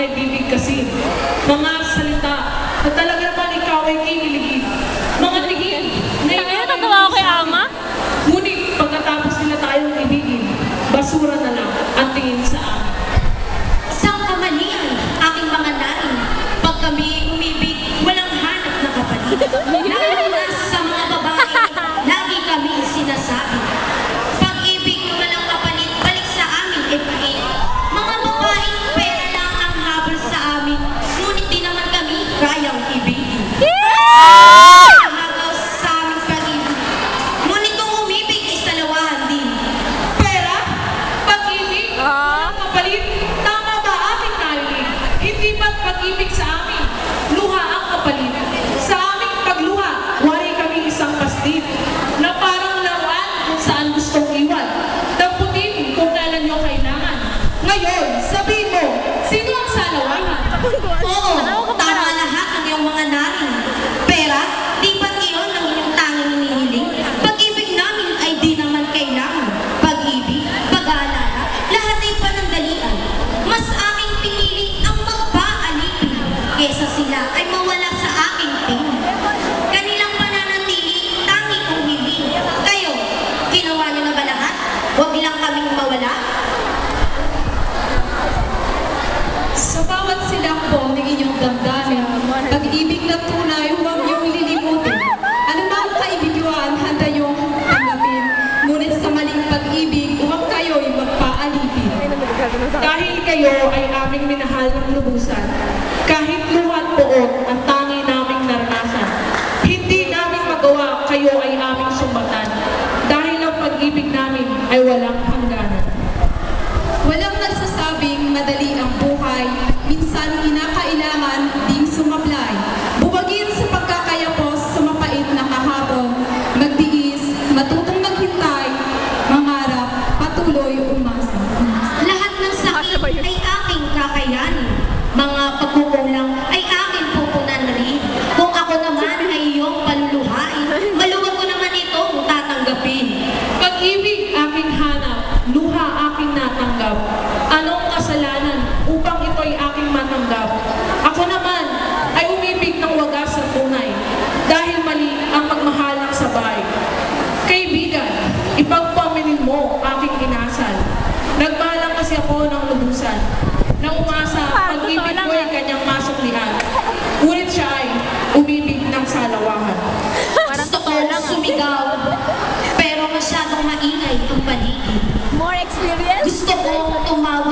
nagbibig kasi. Mga salita na talaga naman ikaw ay kiniligid. Mga tingin na ikaw ay Natawa ako kay Ama. ngunit pagkatapos nila tayong ibigin, basura na lang ang tingin sa amin. Isang kamalian, aking mga narin. Pag kami umibig, walang hanap na kapatid. Lalo na sa mga babae, lagi kami sinasabi. Pag-ibig na walang kapalit, balik sa amin, pait. Mga babaeng pera lang ang habol sa amin, ngunit di naman kami kayang ibigin. Hagaw sa aming pag-ibig, ngunit kung umibig ay salawahan din. Pera? Pag-ibig? Walang kapalit? Tama ba aking narinig? Hindi ba't pag-ibig sa amin? Luha ang kapalit. Sa aming pagluha, wari kami isang pastid na parang laruan kung saan gustong iwan. Damputin kung kailan nyo kailangan. Ngayon, sabihin mo, sino ang salawahan? Oo, tama lahat ng iyong mga narin. Pera, di ba't iyon ang inyong tanging hinihiling? Pag-ibig namin ay di naman kailangan. Pag-ibig, pag-aalala, lahat ay panandalian. Mas aking pinili ang magpaalipin kesa sila ay mawala sa aking tingin. Kanilang pananatili, tangi kong hiling. Kayo, ginawa niyo na ba lahat? Huwag lang kaming mawala. Sa bawat silakbo ng inyong damdamin, pag-ibig na tunay, huwag niyong lilimutin. Ano mang kaibigan, handa niyong tanggapin. Ngunit sa maling pag-ibig, huwag kayo'y magpaalipin. Dahil kayo ay aming minahal ng lubusan, kahit luhat poon ang tangi naming naranasan, hindi namin magawa kayo ay aming sumbatan, dahil ang pag-ibig namin ay walang hangganan. Walang nagsasabing madali ang buhay, minsan kinakailangan ding sumablay. Buwagin sa pagkakayapos sa mapait na kahapon, magtiis, matutong maghintay, mangarap, patuloy umasa. Lahat ng sakit ay aking kakayanin. Mga pagkukulang ay aking pupunan rin. Kung ako naman ay iyong paluluhain, maluwag ko naman itong tatanggapin. Pag-ibig aking hanap, luha aking natanggap. Anong kasalanan upang ito'y aking matanggap? Ako naman ay umibig ng wagas sa tunay, dahil mali ang magmahal ng sabay. Kaibigan, ipagpaminin mo aking inasal. Nagbalang kasi ako ng lubusan, na umasa pag-ibig ko ay kanyang masuklian. Ngunit siya ay umibig ng salawahan. Gusto kong sumigaw, pero masyadong maingay ang paligid. More experience? Gusto kong tumawa